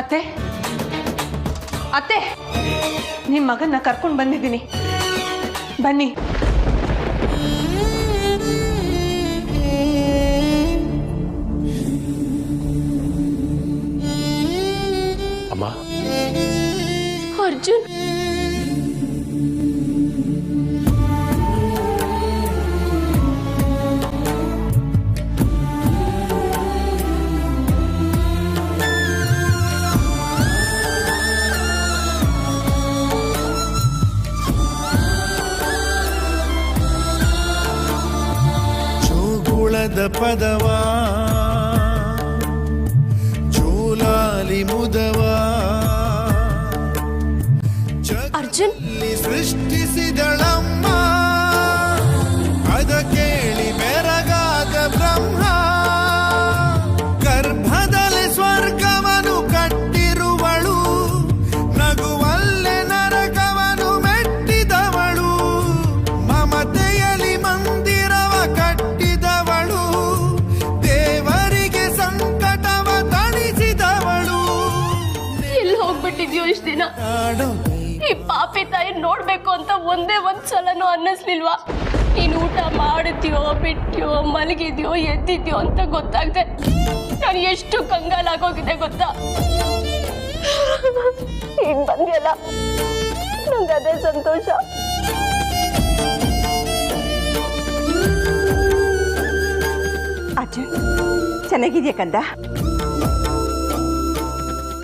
ಅತ್ತೆ ಅತ್ತೆ, ನಿಮ್ಮ ಮಗನ್ನ ಕರ್ಕೊಂಡು ಬಂದಿದ್ದೀನಿ, ಬನ್ನಿ. ಅಮ್ಮ. ಅರ್ಜುನ್, ಪದವಾ ಜೋಲಾಲಿ ಮುದವಾ ಅರ್ಜುನ್ ಸೃಷ್ಟಿಸಿದಳಮ್ಮ, ಅದ ಕೇಳಿ ಬೆರಗಾದ ಬ್ರಹ್ಮ, ಗರ್ಭದಲ್ಲಿ ಸ್ವರ್ಗವನು ಕಟ್ಟಿರುವಳು, ನಗುವಲ್ಲೇ ನರಕವನು ಮೆಟ್ಟಿದವಳು, ಮಮತೆಯಲ್ಲಿ ಮಂದಿರವ ಕಟ್ಟಿದವಳು, ದೇವರಿಗೆ ಸಂಕಟವ ತಣಿಸಿದವಳು. ಎಲ್ಲಿ ಹೋಗ್ಬಿಟ್ಟಿದ್ಯೋ ಇಷ್ಟ ದಿನ? ಈ ಪಾಪಿ ತಾಯಿ ನೋಡ್ಬೇಕು ಅಂತ ಒಂದೇ ಒಂದ್ಸಲನೂ ಅನ್ನಿಸ್ಲಿಲ್ವಾ? ನೀನು ಊಟ ಮಾಡಿದ್ಯೋ ಬಿಟ್ಟ್ಯೋ ಮಲಗಿದ್ಯೋ ಎದ್ದಿದ್ಯೋ ಅಂತ ಗೊತ್ತಾಗ್ದೆ ನಾನು ಎಷ್ಟು ಕಂಗಾಲಾಗೋಗಿದೆ ಗೊತ್ತಾ? ನೀನ್ ಬಂದ್ಯಲ್ಲ, ನಂಗೆ ಅದೇ ಸಂತೋಷ. ಅಜ್ಜಿ ಚೆನ್ನಾಗಿದ್ಯಾ ಕಂದ?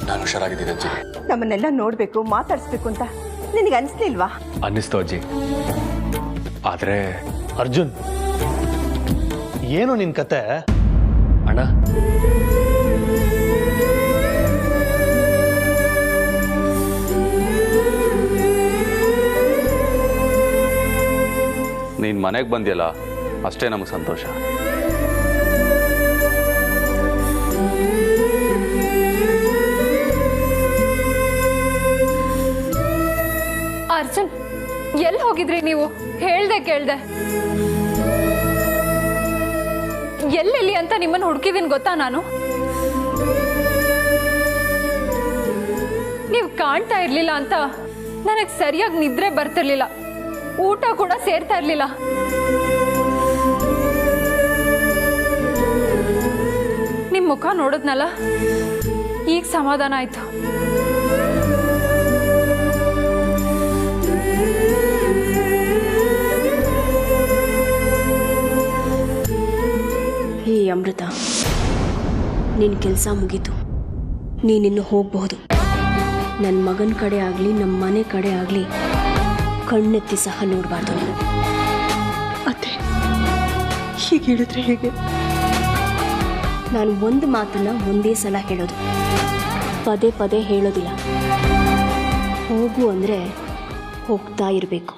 ನಾನು ಹುಷಾರಾಗಿದ್ದೀನಿ ಅಜ್ಜಿ. ನಮ್ಮನ್ನೆಲ್ಲ ನೋಡ್ಬೇಕು, ಮಾತಾಡಿಸ್ಬೇಕು ಅಂತ ನಿನಗೆ ಅನಿಸ್ಲಿಲ್ವಾ? ಅನ್ನಿಸ್ತು ಅಜ್ಜಿ. ಆದ್ರೆ ಅರ್ಜುನ್, ಏನು ನಿನ್ ಕತೆ? ಅಣ್ಣ, ನೀನ್ ಮನೆಗೆ ಬಂದ್ಯಲ್ಲ ಅಷ್ಟೇ ನಮಗೆ ಸಂತೋಷ. ಅರ್ಜುನ್, ಎಲ್ಲಿ ಹೋಗಿದ್ರಿ ನೀವು? ಹೇಳ್ದೆ ಕೇಳ್ದೆ. ಎಲ್ಲೆಲ್ಲಿ ಅಂತ ನಿಮ್ಮನ್ನು ಹುಡುಕಿದೀನಿ ಗೊತ್ತಾ ನಾನು? ನೀವು ಕಾಣ್ತಾ ಇರ್ಲಿಲ್ಲ ಅಂತ ನನಗೆ ಸರಿಯಾಗಿ ನಿದ್ರೆ ಬರ್ತಿರ್ಲಿಲ್ಲ, ಊಟ ಕೂಡ ಸೇರ್ತಾ ಇರ್ಲಿಲ್ಲ. ನಿಮ್ ಮುಖ ನೋಡಿದ್ನಲ್ಲ, ಈಗ ಸಮಾಧಾನ ಆಯ್ತು. ಹೇ ಅಮೃತ, ನಿನ್ನ ಕೆಲಸ ಮುಗೀತು, ನೀನಿನ್ನು ಹೋಗಬಹುದು. ನನ್ನ ಮಗನ ಕಡೆ ಆಗಲಿ ನಮ್ಮ ಮನೆ ಕಡೆ ಆಗಲಿ ಕಣ್ಣೆತ್ತಿ ಸಹ ನೋಡಬಾರ್ದು. ಅತ್ತೆ ಹೀಗೆ ಹೇಳಿದ್ರೆ ಹೇಗೆ? ನಾನು ಒಂದು ಮಾತನ್ನ ಒಂದೇ ಸಲ ಹೇಳೋದು, ಪದೇ ಪದೇ ಹೇಳೋದಿಲ್ಲ. ಹೋಗು ಅಂದರೆ ಹೋಗ್ತಾ ಇರಬೇಕು.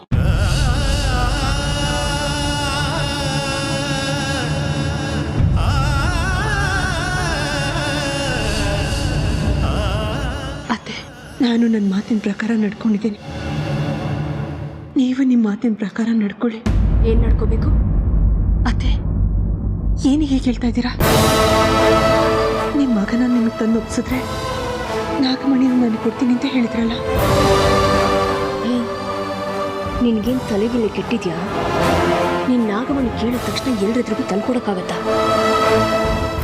ನಾನು ನನ್ನ ಮಾತಿನ ಪ್ರಕಾರ ನಡ್ಕೊಂಡಿದ್ದೀನಿ, ನೀವು ನಿಮ್ಮ ಮಾತಿನ ಪ್ರಕಾರ ನಡ್ಕೊಳ್ಳಿ. ಏನು ನಡ್ಕೋಬೇಕು? ಅತ್ತೆ ಏನು ಹೀಗೆ ಹೇಳ್ತಾ ಇದ್ದೀರಾ? ನಿಮ್ಮ ಮಗನ ನಿಮಗೆ ತಂದು ಒಪ್ಸಿದ್ರೆ ನಾಗಮಣಿನ ನನಗೆ ಕೊಡ್ತೀನಿ ಅಂತ ಹೇಳಿದ್ರಲ್ಲ. ನಿನಗೇನು ತಲೆಗಿಲೆ ಕೆಟ್ಟಿದ್ಯಾ? ನೀನು ನಾಗಮಣಿ ಕೇಳಿದ ತಕ್ಷಣ ಎಲ್ಲರಿದ್ರಿಗೂ ತಂದ್ಕೊಡೋಕ್ಕಾಗತ್ತಾ?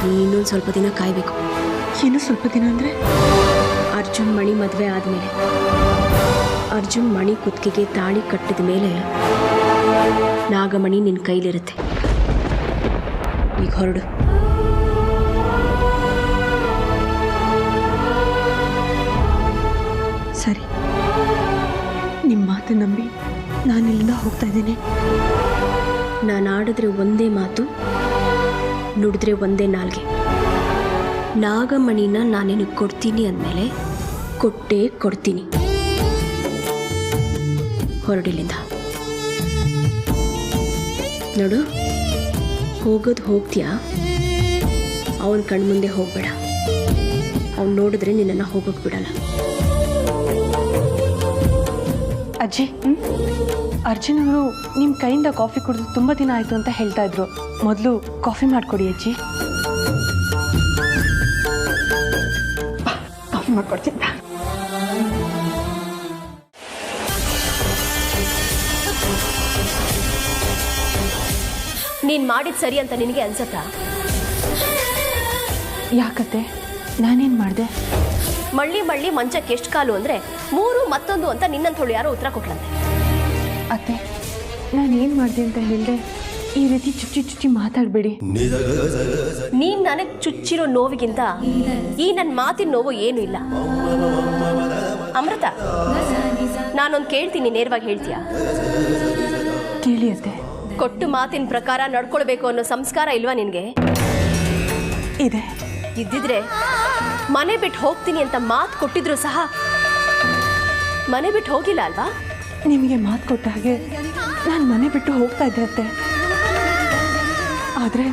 ನೀನೊಂದು ಸ್ವಲ್ಪ ದಿನ ಕಾಯಬೇಕು. ಏನು ಸ್ವಲ್ಪ ದಿನ ಅಂದರೆ? ಅರ್ಜುನ್ ಮಣಿ ಮದುವೆ ಆದಮೇಲೆ, ಅರ್ಜುನ್ ಮಣಿ ಕುತ್ತಿಗೆಗೆ ತಾಳಿ ಕಟ್ಟಿದ ಮೇಲೆ ನಾಗಮಣಿ ನಿನ್ನ ಕೈಲಿರುತ್ತೆ. ಈಗ ಹೊರಡು. ಸರಿ, ನಿಮ್ಮ ಮಾತು ನಂಬಿ ನಾನು ಇಲ್ಲಿಂದ ಹೋಗ್ತಾ ಇದ್ದೀನಿ. ನಾನು ಆಡಿದ್ರೆ ಒಂದೇ ಮಾತು, ನುಡಿದ್ರೆ ಒಂದೇ ನಾಲ್ಗೆ. ನಾಗಮಣಿನ ನಾನು ನಿನಗೆ ಕೊಡ್ತೀನಿ ಅಂದಮೇಲೆ ಕೊಟ್ಟೇ ಕೊಡ್ತೀನಿ. ಹೊರಡಿಲ್ಲಿಂದ. ನೋಡು, ಹೋಗೋದು ಹೋಗ್ತೀಯಾ, ಅವನ ಕಣ್ಮುಂದೆ ಹೋಗ್ಬೇಡ. ಅವ್ನು ನೋಡಿದ್ರೆ ನಿನ್ನನ್ನು ಹೋಗೋಕೆ ಬಿಡಲ್ಲ. ಅಜ್ಜಿ, ಅರ್ಜುನ್ ಅವರು ನಿಮ್ಮ ಕೈಯಿಂದ ಕಾಫಿ ಕುಡಿದು ತುಂಬ ದಿನ ಆಯಿತು ಅಂತ ಹೇಳ್ತಾ ಇದ್ರು. ಮೊದಲು ಕಾಫಿ ಮಾಡಿಕೊಡಿ ಅಜ್ಜಿ. ಕಾಫಿ ಮಾಡ್ಕೊಡ್ತೀನಿ. ನೀನ್ ಮಾಡಿದ್ ಸರಿ ಅಂತ ನಿನಗೆ ಅನ್ಸತ್ತಾ? ಯಾಕತ್ತೆ, ನಾನೇನು ಮಾಡಿದೆ? ಮಳ್ಳಿ ಮಳ್ಳಿ ಮಂಚಕ್ಕೆ ಎಷ್ಟು ಕಾಲು ಅಂದ್ರೆ 3 ಮತ್ತೊಂದು ಅಂತ ನಿನ್ನಂಥೋಳು ಯಾರೋ ಉತ್ತರ ಕೊಟ್ಲಂತೆ. ಅತ್ತೆ, ನಾನೇನು ಮಾಡಿದೆ ಅಂತ ಹೇಳಿದೆ, ಈ ರೀತಿ ಚುಚ್ಚಿ ಚುಚ್ಚಿ ಮಾತಾಡಬೇಡಿ. ನೀನ್ ನನಗೆ ಚುಚ್ಚಿರೋ ನೋವಿಗಿಂತ ಈ ನನ್ನ ಮಾತಿನ ನೋವು ಏನೂ ಇಲ್ಲ. ಅಮೃತ, ನಾನೊಂದು ಕೇಳ್ತೀನಿ, ನೇರವಾಗಿ ಹೇಳ್ತೀಯಾ? ಕೇಳಿ ಅತ್ತೆ. ಕೊಟ್ಟು ಮಾತಿನ ಪ್ರಕಾರ ನಡ್ಕೊಳ್ಬೇಕು ಅನ್ನೋ ಸಂಸ್ಕಾರ ಇಲ್ವಾ ನಿನ್ಗೆ? ಇದೆ. ಇದ್ದಿದ್ರೆ ಮನೆ ಬಿಟ್ಟು ಹೋಗ್ತೀನಿ ಅಂತ ಮಾತು ಕೊಟ್ಟಿದ್ರು ಸಹ ಮನೆ ಬಿಟ್ಟು ಹೋಗಿಲ್ಲ ಅಲ್ವಾ? ನಿಮಗೆ ಮಾತು ಕೊಟ್ಟ ಹಾಗೆ ನಾನು ಮನೆ ಬಿಟ್ಟು ಹೋಗ್ತಾ ಇದ್ದೆ ಅತ್ತೆ. ಆದರೆ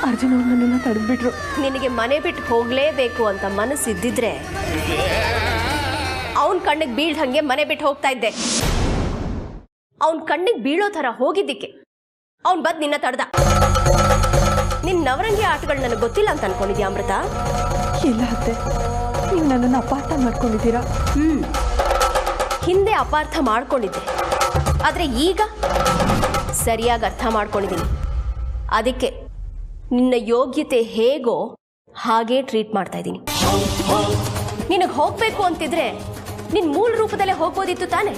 ಅರ್ಜುನ್ ಅವ್ರು ನನ್ನನ್ನು ತಡೆದ್ಬಿಟ್ರು. ನಿನಗೆ ಮನೆ ಬಿಟ್ಟು ಹೋಗಲೇಬೇಕು ಅಂತ ಮನಸ್ಸಿದ್ದಿದ್ರೆ ಅವನ ಕಣ್ಣಿಗೆ ಬೀಳ್ದಂಗೆ ಮನೆ ಬಿಟ್ಟು ಹೋಗ್ತಾ ಇದ್ದೆ. ಅವನ ಕಣ್ಣಿಗೆ ಬೀಳೋ ಥರ ಹೋಗಿದ್ದಕ್ಕೆ ಅವನು ಬಂದು ನಿನ್ನ ತಡೆದ. ನಿನ್ನ ನವರಂಗಿ ಆಟಗಳು ನನಗೆ ಗೊತ್ತಿಲ್ಲ ಅಂತ ಅನ್ಕೊಂಡಿದ್ಯಾ ಅಮೃತ? ಇಲ್ಲ ಅತ್ತೆ, ನೀವು ನನ್ನನ್ನು ಅಪಾರ್ಥ ಮಾಡ್ಕೊಂಡಿದ್ದೀರಾ. ಹಿಂದೆ ಅಪಾರ್ಥ ಮಾಡ್ಕೊಂಡಿದ್ದೆ, ಆದರೆ ಈಗ ಸರಿಯಾಗಿ ಅರ್ಥ ಮಾಡ್ಕೊಂಡಿದ್ದೀನಿ. ಅದಕ್ಕೆ ನಿನ್ನ ಯೋಗ್ಯತೆ ಹೇಗೋ ಹಾಗೇ ಟ್ರೀಟ್ ಮಾಡ್ತಾ ಇದ್ದೀನಿ. ನಿನಗೆ ಹೋಗಬೇಕು ಅಂತಿದ್ರೆ ನಿನ್ನ ಮೂಲ ರೂಪದಲ್ಲೇ ಹೋಗ್ಬೋದಿತ್ತು ತಾನೆ?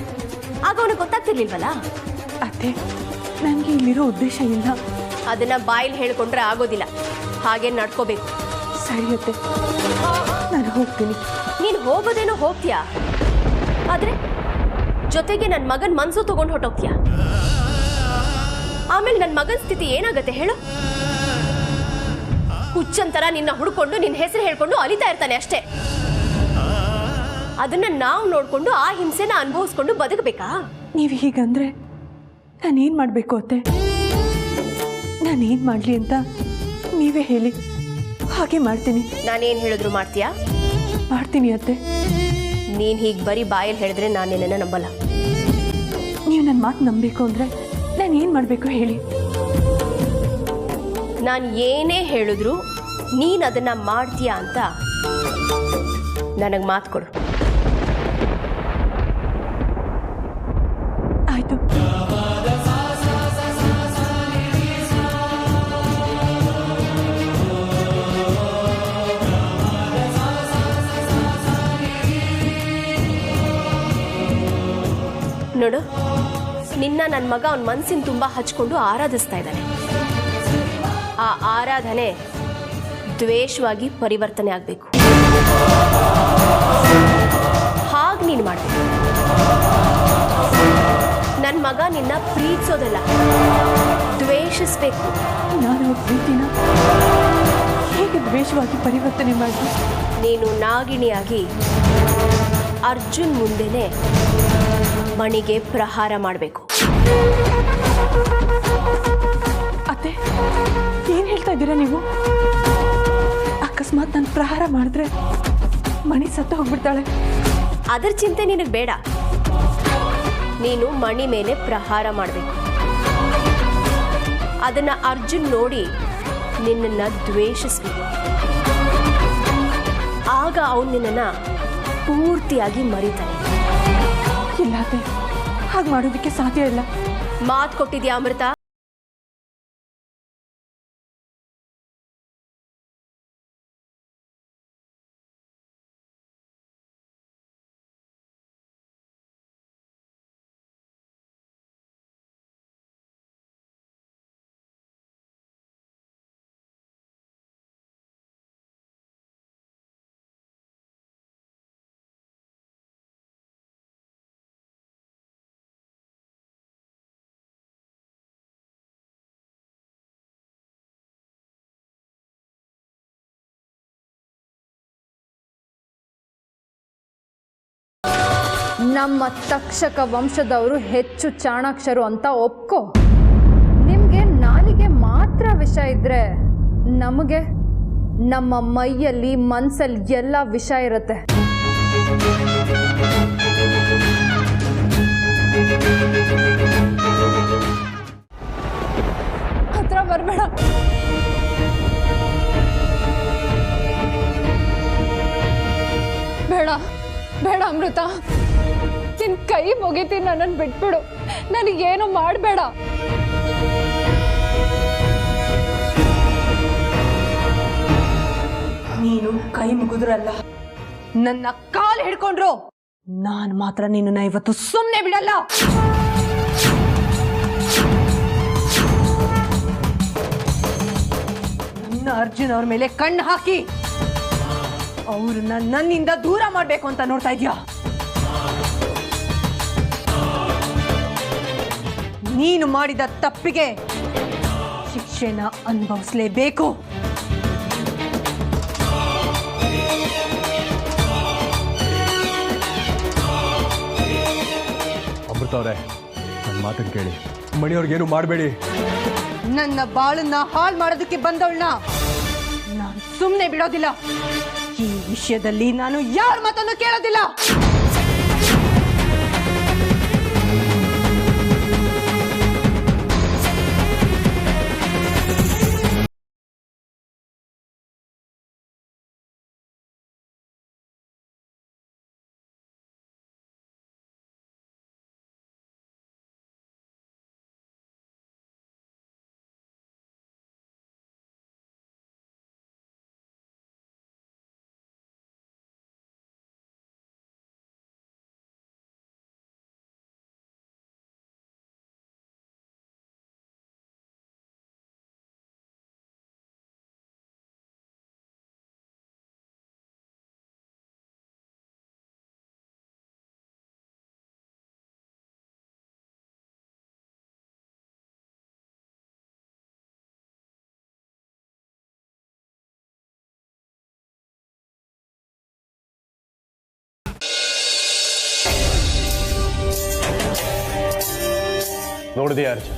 ಆಗ ಅವನಿಗೆ ಗೊತ್ತಾಗ್ತಿರ್ಲಿಲ್ವಲ್ಲ? ಅತ್ತೆ, ನನಗೆ ಇಲ್ಲಿರೋ ಉದ್ದೇಶ ಇಲ್ಲ. ಅದನ್ನ ಬಾಯಲ್ಲಿ ಹೇಳ್ಕೊಂಡ್ರೆ ಆಗೋದಿಲ್ಲ, ಹಾಗೆ ನಡ್ಕೋಬೇಕು. ಸರಿ ಅತ್ತೆ, ನಾನು ಹೋಗ್ತೀನಿ. ನೀನು ಹೋಗೋದೇನೋ ಹೋಗ್ತೀಯಾ, ಆದರೆ ಜೊತೆಗೆ ನನ್ನ ಮಗನ ಮನಸ್ಸು ತಗೊಂಡು ಹೊಟ್ಟೋಗ್ತೀಯಾ. ಆಮೇಲೆ ನನ್ನ ಮಗನ ಸ್ಥಿತಿ ಏನಾಗತ್ತೆ ಹೇಳು? ಹುಚ್ಚಂತರ ನಿನ್ನ ಹುಡ್ಕೊಂಡು ನಿನ್ನ ಹೆಸರು ಹೇಳ್ಕೊಂಡು ಅಲಿತಾ ಇರ್ತಾನೆ ಅಷ್ಟೇ. ಅದನ್ನ ನಾವು ನೋಡ್ಕೊಂಡು ಆ ಹಿಂಸೆನ ಅನುಭವಿಸ್ಕೊಂಡು ಬದುಕಬೇಕಾ? ನೀವು ಹೀಗಂದ್ರೆ ನಾನೇನು ಮಾಡಬೇಕು ಅತ್ತೆ? ನಾನೇನು ಮಾಡಲಿ ಅಂತ ನೀವೇ ಹೇಳಿ, ಹಾಗೆ ಮಾಡ್ತೀನಿ. ನಾನೇನು ಹೇಳಿದ್ರು ಮಾಡ್ತೀಯಾ? ಮಾಡ್ತೀನಿ ಅತ್ತೆ. ನೀನು ಹೀಗೆ ಬರೀ ಬಾಯಲ್ಲಿ ಹೇಳಿದ್ರೆ ನಾನು ನಿನ್ನನ್ನು ನಂಬಲ್ಲ. ನೀವು ನನ್ನ ಮಾತು ನಂಬಬೇಕು ಅಂದರೆ ನಾನು ಏನು ಮಾಡಬೇಕು ಹೇಳಿ? ನಾನು ಏನೇ ಹೇಳಿದ್ರು ನೀನು ಅದನ್ನ ಮಾಡ್ತೀಯಾ ಅಂತ ನನಗೆ ಮಾತು ಕೊಡು. ಆಯಿತು. ನೋಡು, ನಿನ್ನ ನನ್ನ ಮಗ ಅವನ ಮನಸ್ಸಿನ ತುಂಬ ಹಚ್ಕೊಂಡು ಆರಾಧಿಸ್ತಾ ಇದ್ದಾನೆ. ಆ ಆರಾಧನೆ ದ್ವೇಷವಾಗಿ ಪರಿವರ್ತನೆ ಆಗಬೇಕು. ಹಾಗೆ ನೀನು ಮಾಡಬೇಕು. ನನ್ನ ಮಗ ನಿನ್ನ ಪ್ರೀತಿಸೋದಲ್ಲ, ದ್ವೇಷಿಸ್ಬೇಕು. ನಾನು ಅವ್ರ ಪ್ರೀತಿನ ಹೇಗೆ ದ್ವೇಷವಾಗಿ ಪರಿವರ್ತನೆ ಮಾಡಿ? ನೀನು ನಾಗಿಣಿಯಾಗಿ ಅರ್ಜುನ್ ಮುಂದೆನೆ ಮಣಿಗೆ ಪ್ರಹಾರ ಮಾಡಬೇಕು. ಅತ್ತೆ, ಏನು ಹೇಳ್ತಾ ಇದ್ದೀರಾ ನೀವು? ಅಕಸ್ಮಾತ್ ನಾನು ಪ್ರಹಾರ ಮಾಡಿದ್ರೆ ಮಣಿ ಸತ್ತು ಹೋಗ್ಬಿಡ್ತಾಳೆ. ಅದರ ಚಿಂತೆ ನಿನಗೆ ಬೇಡ. ನೀನು ಮಣಿ ಮೇಲೆ ಪ್ರಹಾರ ಮಾಡಬೇಕು. ಅದನ್ನ ಅರ್ಜುನ್ ನೋಡಿ ನಿನ್ನನ್ನು ದ್ವೇಷಿಸ್ಬೇಕು. ಆಗ ಅವನು ನಿನ್ನನ್ನು ಪೂರ್ತಿಯಾಗಿ ಮರೀತಾನೆ. ಇಲ್ಲ ಅತ್ತೆ, ಹಾಗೆ ಮಾಡೋದಕ್ಕೆ ಸಾಧ್ಯ ಇಲ್ಲ. ಮಾತು ಕೊಟ್ಟಿದ್ಯಾ ಅಮೃತ? ನಮ್ಮ ತಕ್ಷಕ ವಂಶದವರು ಹೆಚ್ಚು ಚಾಣಾಕ್ಷರು ಅಂತ ಒಪ್ಕೋ. ನಿಮಗೆ ನಾಲಿಗೆ ಮಾತ್ರ ವಿಷ ಇದ್ರೆ ನಮಗೆ ನಮ್ಮ ಮೈಯಲ್ಲಿ ಮನಸ್ಸಲ್ಲಿ ಎಲ್ಲ ವಿಷ ಇರುತ್ತೆ. ಹತ್ರ ಬರಬೇಡ. ಬೇಡ ಬೇಡ ಅಮೃತ, ನಿನ್ ಕೈ ಮುಗಿತೀನಿ, ನನ್ನನ್ನು ಬಿಟ್ಬಿಡು, ನನಗೇನು ಮಾಡಬೇಡ. ನೀನು ಕೈ ಮುಗಿದ್ರಲ್ಲ, ನನ್ನ ಕಾಲು ಹಿಡ್ಕೊಂಡ್ರು, ನಾನು ಮಾತ್ರ ನಿನ್ನ ಇವತ್ತು ಸುಮ್ಮನೆ ಬಿಡಲ್ಲ. ನನ್ನ ಅರ್ಜುನ್ ಅವ್ರ ಮೇಲೆ ಕಣ್ಣು ಹಾಕಿ ಅವ್ರನ್ನ ನನ್ನಿಂದ ದೂರ ಮಾಡ್ಬೇಕು ಅಂತ ನೋಡ್ತಾ ಇದ್ಯಾ? ನೀನು ಮಾಡಿದ ತಪ್ಪಿಗೆ ಶಿಕ್ಷೆನ ಅನುಭವಿಸಲೇಬೇಕು. ಅಮೃತ ಅವರೇ, ನನ್ನ ಮಾತನ್ನು ಕೇಳಿ, ಮಣಿಯವ್ರಿಗೇನು ಮಾಡಬೇಡಿ. ನನ್ನ ಬಾಳನ್ನ ಹಾಳು ಮಾಡೋದಕ್ಕೆ ಬಂದವಳನ್ನ ನಾನು ಸುಮ್ಮನೆ ಬಿಡೋದಿಲ್ಲ. ಈ ವಿಷಯದಲ್ಲಿ ನಾನು ಯಾರ ಮಾತನ್ನು ಕೇಳೋದಿಲ್ಲ. ನೋಡಿದ್ಯಾ ಅರ್ಜುನ್,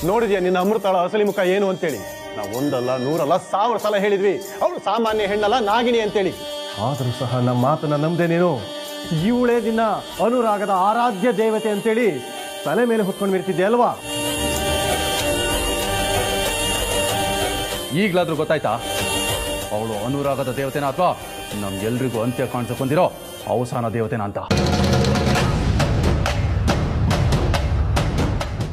ನೋಡಿದ್ಯಾ ನಿನ್ನ ಅಮೃತಾಳ ಅಸಲಿ ಮುಖ ಏನು ಅಂತೇಳಿ? ನಾವು ಒಂದಲ್ಲ, ನೂರಲ್ಲ, 1000 ಸಲ ಹೇಳಿದ್ವಿ ಅವಳು ಸಾಮಾನ್ಯ ಹೆಣ್ಣಲ್ಲ, ನಾಗಿನಿ ಅಂತೇಳಿ. ಆದರೂ ಸಹ ನಮ್ಮ ಮಾತನ್ನ ನಂಬದೆ ನೀನು ಇವಳೇ ದಿನ ಅನುರಾಗದ ಆರಾಧ್ಯ ದೇವತೆ ಅಂತೇಳಿ ತಲೆ ಮೇಲೆ ಹೊತ್ಕೊಂಡು ಬಿಡ್ತಿದ್ದೆ ಅಲ್ವಾ? ಈಗಲಾದ್ರೂ ಗೊತ್ತಾಯ್ತಾ ಅವಳು ಅನುರಾಗದ ದೇವತೆನ ಅಥವಾ ನಮ್ಗೆಲ್ರಿಗೂ ಅಂತ್ಯ ಕಾಣಿಸ್ಕೊಂಡಿರೋ ಅವಸಾನ ದೇವತೆನ ಅಂತ?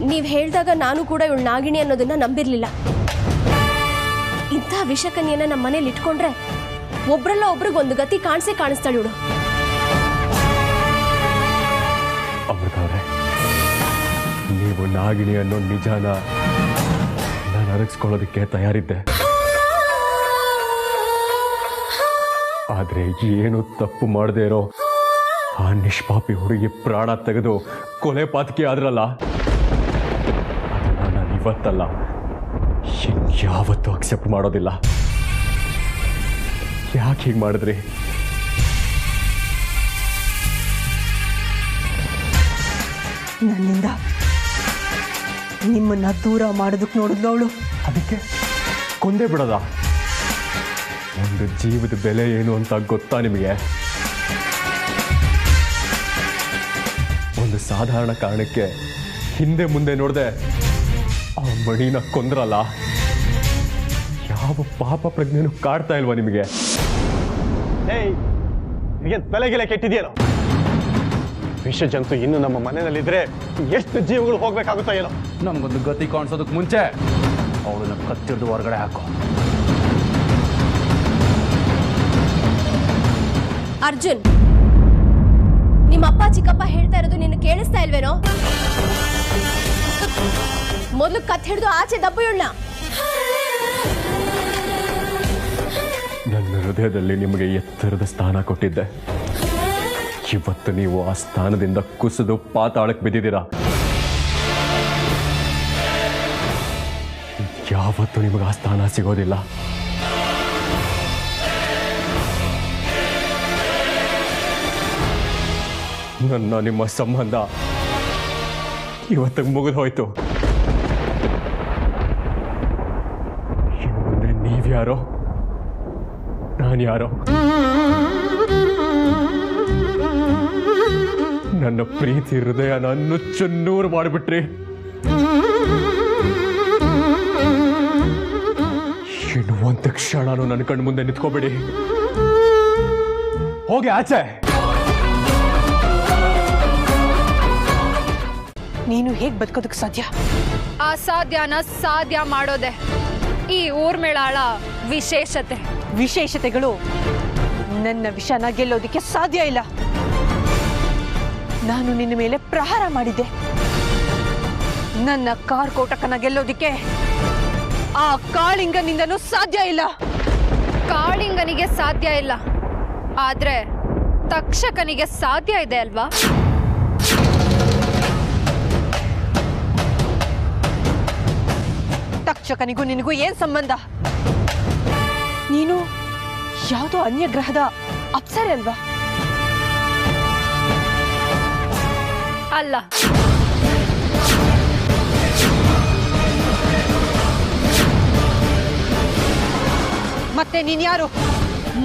ನೀವ್ ಹೇಳಿದಾಗ ನಾನು ಕೂಡ ಇವಳು ನಾಗಿಣಿ ಅನ್ನೋದನ್ನ ನಂಬಿರ್ಲಿಲ್ಲ. ಇಂಥ ವಿಷಕನ್ಯನ ನಮ್ಮ ಮನೇಲಿ ಇಟ್ಕೊಂಡ್ರೆ ಒಬ್ರಲ್ಲ ಒಬ್ರಿಗೊಂದು ಗತಿ ಕಾಣಿಸ್ತಾಳೆ ಇವಳು. ಅಮೃತ ಅವರೇ, ನೀವು ನಾಗಿಣಿ ಅನ್ನೋ ನಿಜಾನ ನಾನು ಅರಗಿಸ್ಕೊಳ್ಳೋದಕ್ಕೆ ತಯಾರಿದ್ದೆ. ಆದ್ರೆ ಏನು ತಪ್ಪು ಮಾಡದೇ ಇರೋ ಆ ನಿಷ್ಪಾಪಿ ಹುಡುಗಿ ಪ್ರಾಣ ತೆಗೆದು ಕೊಲೆ ಪಾತಕಿ ಆದ್ರಲ್ಲ, ಅದನ್ನ ನಾನು ಇವತ್ತಲ್ಲ ಯಾವತ್ತೂ ಅಕ್ಸೆಪ್ಟ್ ಮಾಡೋದಿಲ್ಲ. ಯಾಕೆ ಹೀಗೆ ಮಾಡಿದ್ರಿ? ನನ್ನಿಂದ ನಿಮ್ಮನ್ನ ದೂರ ಮಾಡೋದಕ್ಕೆ ನೋಡಿದ್ಲವಳು. ಅದಕ್ಕೆ ಕೊಂದೇ ಬಿಡೋದ? ಒಂದು ಜೀವದ ಬೆಲೆ ಏನು ಅಂತ ಗೊತ್ತಾ ನಿಮಗೆ? ಒಂದು ಸಾಧಾರಣ ಕಾರಣಕ್ಕೆ ಹಿಂದೆ ಮುಂದೆ ನೋಡದೆ ಆ ಮಣಿನ ಕೊಂದ್ರಲ್ಲ, ಯಾವ ಪಾಪ ಪ್ರಜ್ಞೆನೂ ಕಾಡ್ತಾ ಇಲ್ವಾ ನಿಮಗೆ? ತಲೆಗೆಲೆ ಕೆಟ್ಟಿದೆಯೇನೋ? ವಿಷ ಜಂತು ಇನ್ನು ನಮ್ಮ ಮನೆಯಲ್ಲಿದ್ರೆ ಎಷ್ಟು ಜೀವಗಳು ಹೋಗ್ಬೇಕಾಗುತ್ತೋ ಏನೋ. ನಮ್ಗೊಂದು ಗತಿ ಕಾಣಿಸೋದಕ್ಕೆ ಮುಂಚೆ ಅವಳನ್ನ ಕತ್ತಿಡ್ದು ಹೊರಗಡೆ ಹಾಕೋ. ಅರ್ಜುನ್, ನಿಮ್ಮ ಅಪ್ಪ ಚಿಕ್ಕಪ್ಪ ಹೇಳ್ತಾ ಇರೋದು ನಿನ್ನ ಕೇಳಿಸ್ತಾ ಇಲ್ವೇನೋ? ಮೊದಲು ಕತ್ ಹಿಡಿದು ಆಚೆ ದಬ್ಬು ಇವಳನ್ನ. ನನ್ನ ಹೃದಯದಲ್ಲಿ ನಿಮಗೆ ಎತ್ತರದ ಸ್ಥಾನ ಕೊಟ್ಟಿದ್ದೆ. ಇವತ್ತು ನೀವು ಆ ಸ್ಥಾನದಿಂದ ಕುಸಿದು ಪಾತಾಳಕ್ಕೆ ಬಿದ್ದಿದ್ದೀರಾ. ಯಾವತ್ತೂ ನಿಮಗೆ ಆ ಸ್ಥಾನ ಸಿಗೋದಿಲ್ಲ. ನನ್ನ ನಿಮ್ಮ ಸಂಬಂಧ ಇವತ್ತಿಗೆ ಮುಗಿದು ಹೋಯ್ತು. ಇನ್ನು ಮುಂದೆ ನೀವ್ಯಾರೋ, ನಾನು ಯಾರೋ? ನನ್ನ ಪ್ರೀತಿ ಹೃದಯನ ನುಚ್ಚನ್ನೂರು ಮಾಡಿಬಿಟ್ರಿ. ಇನ್ನು ಒಂದು ಕ್ಷಣನೂ ನನ್ನ ಕಣ್ಣು ಮುಂದೆ ನಿಂತ್ಕೋಬೇಡಿ. ಹೋಗಿ ಆಚೆ. ನೀನು ಹೇಗೆ ಬದುಕೋದಕ್ಕೆ ಸಾಧ್ಯ? ಅಸಾಧ್ಯನ ಸಾಧ್ಯ ಮಾಡೋದೆ ಈ ಊರ್ಮಿಳಾಳ ವಿಶೇಷತೆ. ವಿಶೇಷತೆಗಳು ನನ್ನ ವಿಷನ ಗೆಲ್ಲೋದಕ್ಕೆ ಸಾಧ್ಯ ಇಲ್ಲ. ನಾನು ನಿನ್ನ ಮೇಲೆ ಪ್ರಹಾರ ಮಾಡಿದ್ದೆ. ನನ್ನ ಕಾರ್ಕೋಟಕನ ಗೆಲ್ಲೋದಿಕ್ಕೆ ಆ ಕಾಳಿಂಗನಿಂದನೂ ಸಾಧ್ಯ ಇಲ್ಲ. ಕಾಳಿಂಗನಿಗೆ ಸಾಧ್ಯ ಇಲ್ಲ, ಆದ್ರೆ ತಕ್ಷಕನಿಗೆ ಸಾಧ್ಯ ಇದೆ ಅಲ್ವಾ? ತಕ್ಷಕನಿಗೂ ನಿನಗೂ ಏನ್ ಸಂಬಂಧ? ನೀನು ಯಾವುದೋ ಅನ್ಯ ಗ್ರಹದ ಅಪ್ಸರೆ ಅಲ್ವಾ? ಅಲ್ಲ, ಮತ್ತೆ ನೀನ್ ಯಾರು?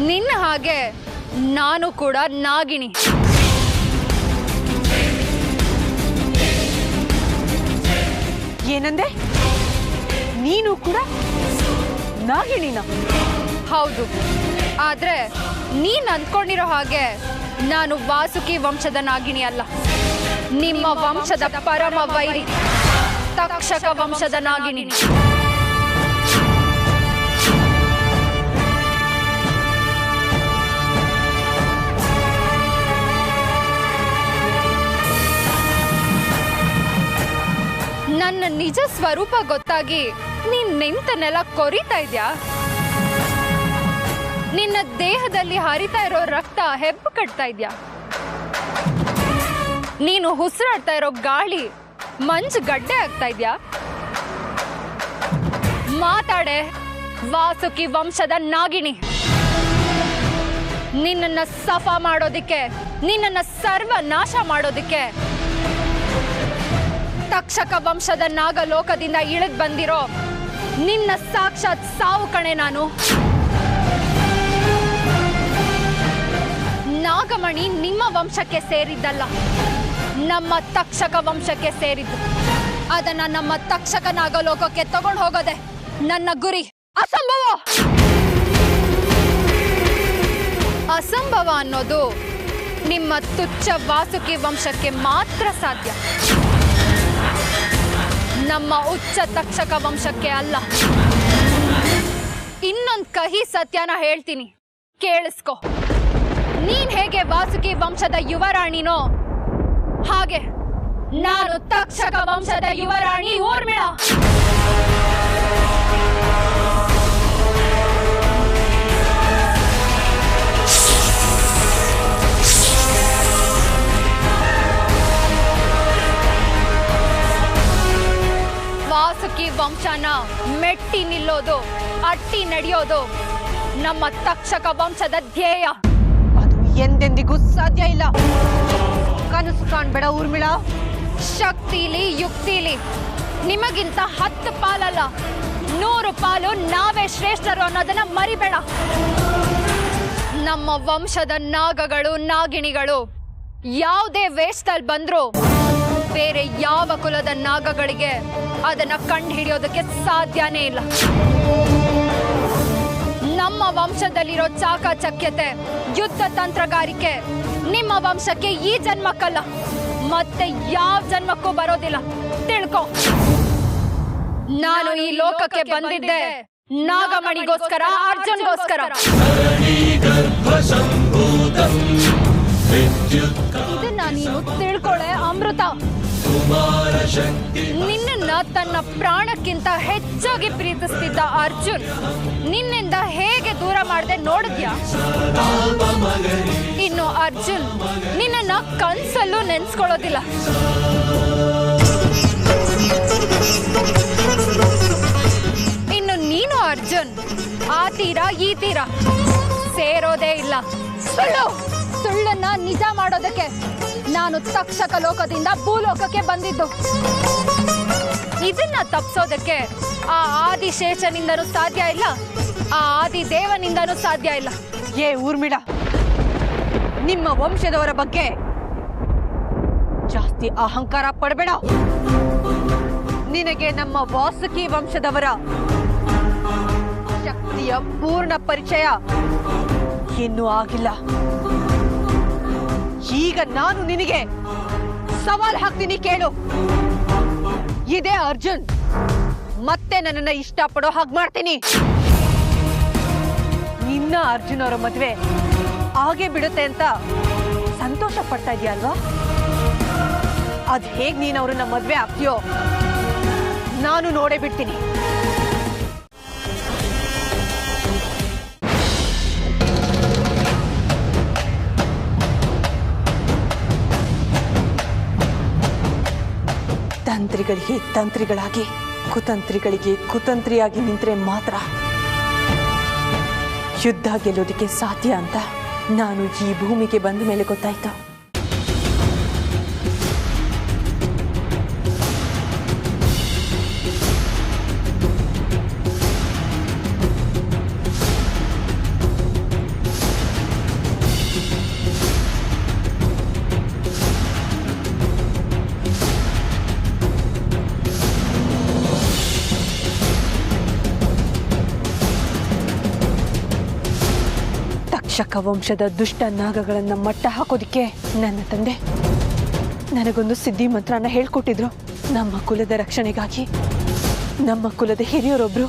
ನಿನ್ನ ಹಾಗೆ ನಾನು ಕೂಡ ನಾಗಿಣಿ. ಏನಂದೆ? ನೀನು ಕೂಡ ನಾಗಿಣಿನ? ಹೌದು, ಆದ್ರೆ ನೀನ್ ಅಂದ್ಕೊಂಡಿರೋ ಹಾಗೆ ನಾನು ವಾಸುಕಿ ವಂಶದ ನಾಗಿಣಿ ಅಲ್ಲ. ನಿಮ್ಮ ವಂಶದ ಪರಮ ವೈರಿ ತಕ್ಷಕ ವಂಶದ ನಾಗಿಣಿ. ನನ್ನ ನಿಜ ಸ್ವರೂಪ ಗೊತ್ತಾಗಿ ನೀನ್ ನಿಂತನ್ನೆಲ್ಲ ಕೊರಿತಾ ಇದ್ಯಾ? ನಿನ್ನ ದೇಹದಲ್ಲಿ ಹರಿತಾ ಇರೋ ರಕ್ತ ಹೆಬ್ಬು ಕಟ್ತಾ ಇದ್ಯಾ? ನೀನು ಉಸಿರಾಡ್ತಾ ಇರೋ ಗಾಳಿ ಮಂಜು ಗಡ್ಡೆ ಆಗ್ತಾ ಇದ್ಯಾ? ಮಾತಾಡೆ ವಾಸುಕಿ ವಂಶದ ನಾಗಿಣಿ. ನಿನ್ನನ್ನ ಸಫಾ ಮಾಡೋದಿಕ್ಕೆ, ನಿನ್ನನ್ನ ಸರ್ವನಾಶ ಮಾಡೋದಿಕ್ಕೆ ತಕ್ಷಕ ವಂಶದ ನಾಗಲೋಕದಿಂದ ಇಳಿದ್ ಬಂದಿರೋ ನಿನ್ನ ಸಾಕ್ಷಾತ್ ಸಾವು ಕಣೆ ನಾನು. ನಾಗಮಣಿ ನಿಮ್ಮ ವಂಶಕ್ಕೆ ಸೇರಿದ್ದಲ್ಲ, ನಮ್ಮ ತಕ್ಷಕ ವಂಶಕ್ಕೆ ಸೇರಿದ್ದು. ಅದನ್ನ ನಮ್ಮ ತಕ್ಷಕ ನಾಗಲೋಕಕ್ಕೆ ತಗೊಂಡು ಹೋಗೋದೆ ನನ್ನ ಗುರಿ. ಅಸಂಭವ! ಅಸಂಭವ ಅನ್ನೋದು ನಿಮ್ಮ ತುಚ್ಛ ವಾಸುಕಿ ವಂಶಕ್ಕೆ ಮಾತ್ರ ಸಾಧ್ಯ, ನಮ್ಮ ಉಚ್ಚ ತಕ್ಷಕ ವಂಶಕ್ಕೆ ಅಲ್ಲ. ಇನ್ನೊಂದು ಕಹಿ ಸತ್ಯನ ಹೇಳ್ತೀನಿ, ಕೇಳಿಸ್ಕೊ. ನೀನ್ ಹೇಗೆ ವಾಸುಕಿ ವಂಶದ ಯುವರಾಣಿನೋ ಹಾಗೆ ನಾನು ತಕ್ಷಕ ವಂಶದ ಯುವರಾಣಿ ಊರ್ಮಿಳಾ. ವಾಸುಕಿ ವಂಶನ ಮೆಟ್ಟಿ ನಿಲ್ಲೋದು, ಅಟ್ಟಿ ನಡೆಯೋದು ನಮ್ಮ ತಕ್ಷಕ ವಂಶದ ಧ್ಯೇಯ. ಅದು ಎಂದೆಂದಿಗೂ ಸಾಧ್ಯ ಇಲ್ಲ. ಕನಸು ಕಾಣ್ಬೇಡ ಊರ್ಮಿಳಾ. ಶಕ್ತಿಲಿ ಯುಕ್ತಿಲಿ ನಿಮಗಿಂತ 10 ಪಾಲಲ್ಲ, 100 ಪಾಲು ನಾವೇ ಶ್ರೇಷ್ಠರು ಅನ್ನೋದನ್ನ ಮರಿಬೇಡ. ನಮ್ಮ ವಂಶದ ನಾಗಗಳು ನಾಗಿಣಿಗಳು ಯಾವುದೇ ವೇಷದಲ್ಲಿ ಬಂದ್ರು ಬೇರೆ ಯಾವ ಕುಲದ ನಾಗಗಳಿಗೆ ಅದನ್ನ ಕಂಡು ಹಿಡಿಯೋದಕ್ಕೆ ಸಾಧ್ಯನೇ ಇಲ್ಲ. ನಮ್ಮ ವಂಶದಲ್ಲಿರೋ ಚಾಕಚಕ್ಯತೆ, ಯುದ್ಧ ತಂತ್ರಗಾರಿಕೆ ನಿಮ್ಮ ವಂಶಕ್ಕೆ ಈ ಜನ್ಮಕ್ಕಲ್ಲ, ಮತ್ತೆ ಯಾವ ಜನ್ಮಕ್ಕೂ ಬರೋದಿಲ್ಲ, ತಿಳ್ಕೊ. ನಾನು ಈ ಲೋಕಕ್ಕೆ ಬಂದಿದ್ದೆ ನಾಗಮಣಿಗೋಸ್ಕರ, ಅರ್ಜುನ್ಗೋಸ್ಕರ. ಇದನ್ನ ನೀನು ತಿಳ್ಕೊಳ್ಳೆ ಅಮೃತ. ನಿನ್ನನ್ನ ತನ್ನ ಪ್ರಾಣಕ್ಕಿಂತ ಹೆಚ್ಚಾಗಿ ಪ್ರೀತಿಸ್ತಿದ್ದ ಅರ್ಜುನ್ ನಿನ್ನಿಂದ ಹೇಗೆ ದೂರ ಮಾಡದೆ ನೋಡಿದ್ಯಾ? ಇನ್ನು ಅರ್ಜುನ್ ನಿನ್ನನ್ನ ಕನ್ಸಲ್ಲೂ ನೆನ್ಸ್ಕೊಳ್ಳೋದಿಲ್ಲ. ಇನ್ನು ನೀನು ಅರ್ಜುನ್ ಆ ತೀರ ಈ ತೀರ ಸೇರೋದೇ ಇಲ್ಲ. ಸುಳ್ಳನ್ನ ನಿಜ ಮಾಡೋದಕ್ಕೆ ನಾನು ತಕ್ಷಕ ಲೋಕದಿಂದ ಭೂಲೋಕಕ್ಕೆ ಬಂದಿದ್ದು. ಇದನ್ನ ತಪ್ಪಿಸೋದಕ್ಕೆ ಆ ಆದಿಶೇಷನಿಂದನೂ ಸಾಧ್ಯ ಇಲ್ಲ, ಆ ಆದಿದೇವನಿಂದನೂ ಸಾಧ್ಯ ಇಲ್ಲ. ಏ ಊರ್ಮಿಳಾ, ನಿಮ್ಮ ವಂಶದವರ ಬಗ್ಗೆ ಜಾಸ್ತಿ ಅಹಂಕಾರ ಪಡಬೇಡ. ನಿನಗೆ ನಮ್ಮ ವಾಸುಕಿ ವಂಶದವರ ಶಕ್ತಿಯ ಪೂರ್ಣ ಪರಿಚಯ ಇನ್ನೂ ಆಗಿಲ್ಲ. ಈಗ ನಾನು ನಿನಗೆ ಸವಾಲ್ ಹಾಕ್ತೀನಿ, ಕೇಳು. ಇದೇ ಅರ್ಜುನ್ ಮತ್ತೆ ನನ್ನನ್ನ ಇಷ್ಟಪಡೋ ಹಾಗೆ ಮಾಡ್ತೀನಿ. ನಿನ್ನ ಅರ್ಜುನ್ ಅವರ ಮದ್ವೆ ಹಾಗೆ ಬಿಡುತ್ತೆ ಅಂತ ಸಂತೋಷ ಪಡ್ತಾ ಇದೀಯ ಅಲ್ವಾ? ಅದ್ ಹೇಗ್ ನೀನು ಅವ್ರನ್ನ ಮದ್ವೆ ಆಗ್ತೀಯೋ ನಾನು ನೋಡೇ ಬಿಡ್ತೀನಿ. ತಂತ್ರಿಗಳಿಗೆ ತಂತ್ರಿಗಳಾಗಿ, ಕುತಂತ್ರಿಗಳಿಗೆ ಕುತಂತ್ರಿಯಾಗಿ ನಿಂತರೆ ಮಾತ್ರ ಯುದ್ಧ ಗೆಲ್ಲೋದಕ್ಕೆ ಸಾಧ್ಯ ಅಂತ ನಾನು ಈ ಭೂಮಿಗೆ ಬಂದ ಮೇಲೆ ಗೊತ್ತಾಯ್ತು. ತಕ್ಷಕ ವಂಶದ ದುಷ್ಟ ನಾಗಗಳನ್ನು ಮಟ್ಟ ಹಾಕೋದಿಕ್ಕೆ ನನ್ನ ತಂದೆ ನನಗೊಂದು ಸಿದ್ಧಿ ಮಂತ್ರನ ಹೇಳ್ಕೊಟ್ಟಿದ್ರು. ನಮ್ಮ ಕುಲದ ರಕ್ಷಣೆಗಾಗಿ ನಮ್ಮ ಕುಲದ ಹಿರಿಯರೊಬ್ರು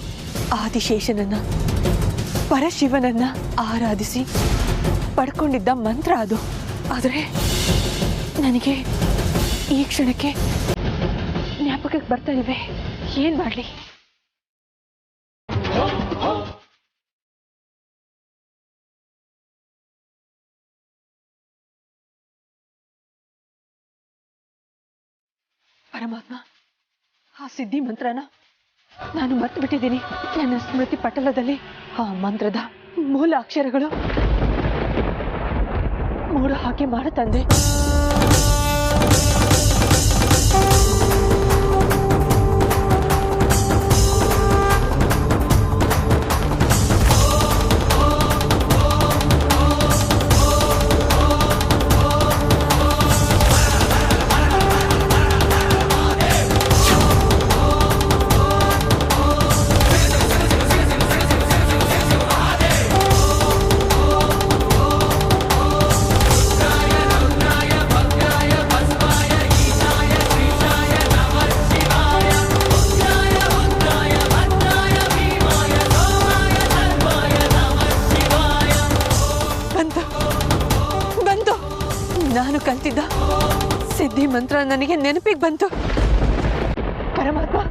ಆದಿಶೇಷನನ್ನ, ಪರಶಿವನನ್ನ ಆರಾಧಿಸಿ ಪಡ್ಕೊಂಡಿದ್ದ ಮಂತ್ರ ಅದು. ಆದರೆ ನನಗೆ ಈ ಕ್ಷಣಕ್ಕೆ ಜ್ಞಾಪಕಕ್ಕೆ ಬರ್ತಾ ಇವೆ. ಏನ್ ಮಾಡ್ಲಿ? ಪರಮಾತ್ಮ, ಆ ಸಿದ್ಧಿ ಮಂತ್ರನ ನಾನು ಮರ್ತು ಬಿಟ್ಟಿದ್ದೀನಿ. ನನ್ನ ಸ್ಮೃತಿ ಪಟಲದಲ್ಲಿ ಆ ಮಂತ್ರದ ಮೂಲ ಅಕ್ಷರಗಳು ಮೂಡೋ ಹಾಗೆ ಮಾಡು ತಂದೆ. ನಾನು ಕಲ್ತಿದ್ದ ಸಿದ್ಧಿ ಮಂತ್ರ ನನಗೆ ನೆನಪಿಗೆ ಬಂತು. ಪರಮಾತ್ಮ,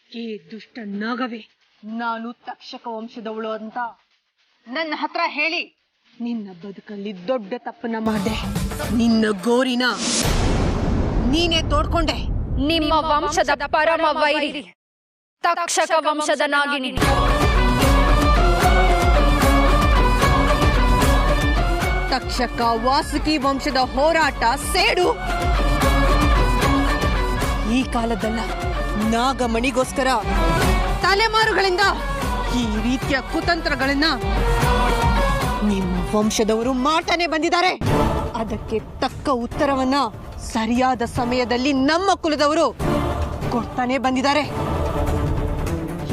ಈ ದುಷ್ಟ ನಾಗವೇ ನಾನು ತಕ್ಷಕ ವಂಶದವಳು ಅಂತ ನನ್ನ ಹತ್ರ ಹೇಳಿ ನಿನ್ನ ಬದುಕಲ್ಲಿ ದೊಡ್ಡ ತಪ್ಪನ್ನ ಮಾಡಿದೆ. ನಿನ್ನ ಗೋರಿನ ನೀನೇ ತೋಡ್ಕೊಂಡೆ. ನಿಮ್ಮ ವಂಶದ ಪರಮ ವೈರಿ ತಕ್ಷಕ ವಂಶದ ನಾಗಿನಿ. ತಕ್ಷಕ ವಾಸುಕಿ ವಂಶದ ಹೋರಾಟ ಸೇಡು ಈ ಕಾಲದಲ್ಲ, ನಾಗಮಣಿಗೋಸ್ಕರ ತಲೆಮಾರುಗಳಿಂದ ಈ ರೀತಿಯ ಕುತಂತ್ರಗಳನ್ನ ನಿಮ್ಮ ವಂಶದವರು ಮಾಡ್ತಾನೆ ಬಂದಿದ್ದಾರೆ. ಅದಕ್ಕೆ ತಕ್ಕ ಉತ್ತರವನ್ನ ಸರಿಯಾದ ಸಮಯದಲ್ಲಿ ನಮ್ಮ ಕುಲದವರು ಕೊಡ್ತಾನೆ ಬಂದಿದ್ದಾರೆ.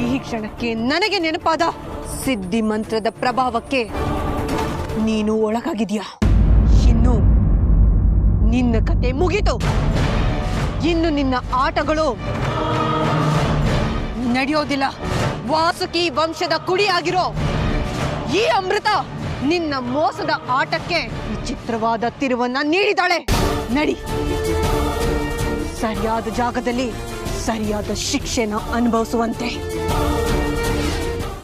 ಈ ಕ್ಷಣಕ್ಕೆ ನನಗೆ ನೆನಪಾದ ಸಿದ್ಧಿ ಮಂತ್ರದ ಪ್ರಭಾವಕ್ಕೆ ನೀನು ಒಳಗಾಗಿದ್ಯಾ. ನಿನ್ನ ಕತೆ ಮುಗೀತು. ಇನ್ನು ನಿನ್ನ ಆಟಗಳು ನಡೆಯೋದಿಲ್ಲ. ವಾಸುಕಿ ವಂಶದ ಕುಡಿಯಾಗಿರೋ ಈ ಅಮೃತ ನಿನ್ನ ಮೋಸದ ಆಟಕ್ಕೆ ವಿಚಿತ್ರವಾದ ತಿರುವನ್ನ ನೀಡಿದಾಳೆ. ನಡಿ, ಸರಿಯಾದ ಜಾಗದಲ್ಲಿ ಸರಿಯಾದ ಶಿಕ್ಷೆನ ಅನುಭವಿಸುವಂತೆ.